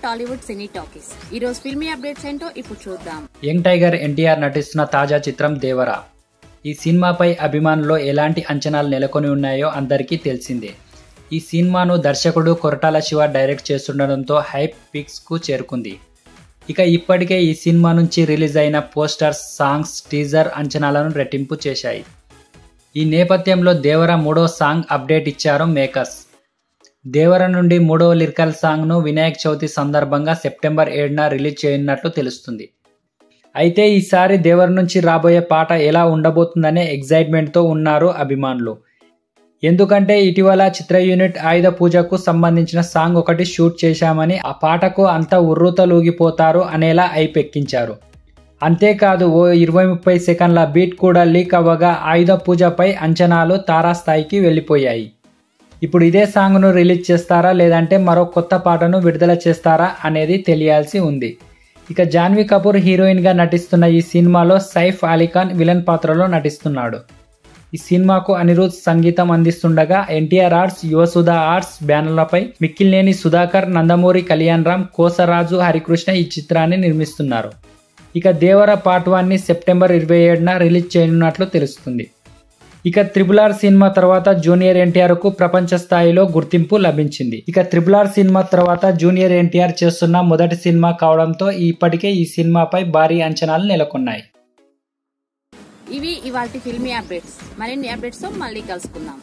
టాలీవుడ్ సినీ talkies. ఈ రోజు filmy updates ఏంటో ఇప్పుడు చూద్దాం. యంగ్ టైగర్ ఎన్టీఆర్ నటిస్తున్న తాజా చిత్రం దేవరా. ఈ సినిమాపై అభిమానుల్లో ఎలాంటి అంచనాలు నెలకొని ఉన్నాయో అందరికీ తెలిసిందే. ఈ సినిమాను దర్శకుడు కొరటాల శివ డైరెక్ట్ చేస్తుండడంతో హైప్ పీక్స్ కు చేరుకుంది. ఇక ఇప్పటికే ఈ సినిమా నుంచి రిలీజ్ అయిన పోస్టర్స్, సాంగ్స్, టీజర్ అంచనాలను రెట్టింపు చేశాయి. ఈ నేపథ్యంలో దేవరా 3వ సాంగ్ అప్డేట్ ఇచ్చారు మేకర్స్. దేవర నుండి 3వ లిరికల్ సాంగ్ను వినాయక చవితి సందర్భంగా సెప్టెంబర్ 7న రిలీజ్ చేయనున్నట్లు తెలుస్తుంది. అయితే ఈసారి దేవర నుంచి రాబోయే పాట ఎలా ఉండబోతుందనే ఎగ్జైట్మెంట్తో ఉన్నారు అభిమానులు. ఎందుకంటే ఇటీవల చిత్ర యూనిట్ ఆయుధ పూజకు సంబంధించిన సాంగ్ ఒకటి షూట్ చేశామని, ఆ పాటకు అంతా ఉర్రూతలూగిపోతారు అనేలా ఐపెక్కించారు. అంతేకాదు ఓ 20-30 సెకండ్ల బీట్ కూడా లీక్ అవ్వగా ఆయుధ పూజపై అంచనాలు తారాస్థాయికి వెళ్ళిపోయాయి. ఇప్పుడు ఇదే సాంగ్ను రిలీజ్ చేస్తారా లేదంటే మరో కొత్త పాటను విడుదల చేస్తారా అనేది తెలియాల్సి ఉంది. ఇక జాన్వీ కపూర్ హీరోయిన్గా నటిస్తున్న ఈ సినిమాలో సైఫ్ అలీఖాన్ విలన్ పాత్రలో నటిస్తున్నాడు. ఈ సినిమాకు అనిరుద్ సంగీతం అందిస్తుండగా ఎన్టీఆర్ ఆర్ట్స్, యువసుధ ఆర్ట్స్ బ్యానర్లపై మిక్కిలినేని సుధాకర్, నందమూరి కళ్యాణ్ రామ్, కోసరాజు హరికృష్ణ ఈ చిత్రాన్ని నిర్మిస్తున్నారు. ఇక దేవర పార్ట్ 1ని సెప్టెంబర్ 27న రిలీజ్ చేయనున్నట్లు తెలుస్తుంది. ఇక RRR సినిమా తర్వాత జూనియర్ ఎన్టీఆర్ కు ప్రపంచ స్థాయిలో గుర్తింపు లభించింది. ఇక RRR సినిమా తర్వాత జూనియర్ ఎన్టీఆర్ చేస్తున్న మొదటి సినిమా కావడంతో ఇప్పటికే ఈ సినిమాపై భారీ అంచనాలు నెలకొన్నాయి. ఇవి ఇవాల్టి ఫిల్మీ అప్డేట్స్. మరిన్ని అప్డేట్స్ తో మళ్ళీ కలుసుకుందాం.